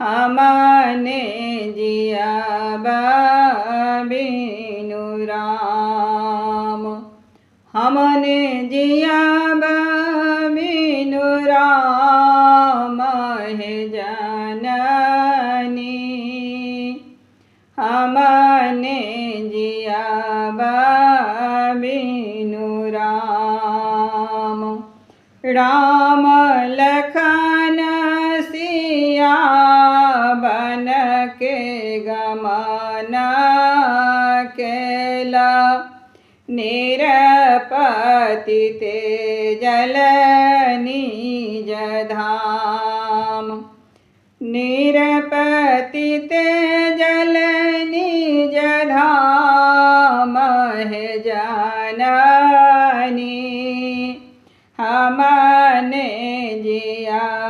हमने जिया बिनु राम। हमने जिया बिनु राम हे जननी। हमने जिया बिनु राम। राम लखन सिया बन के गमन केला। निरपति ते जल निज धाम। निरपति ते जल निज धाम हे जननी। हमने जिया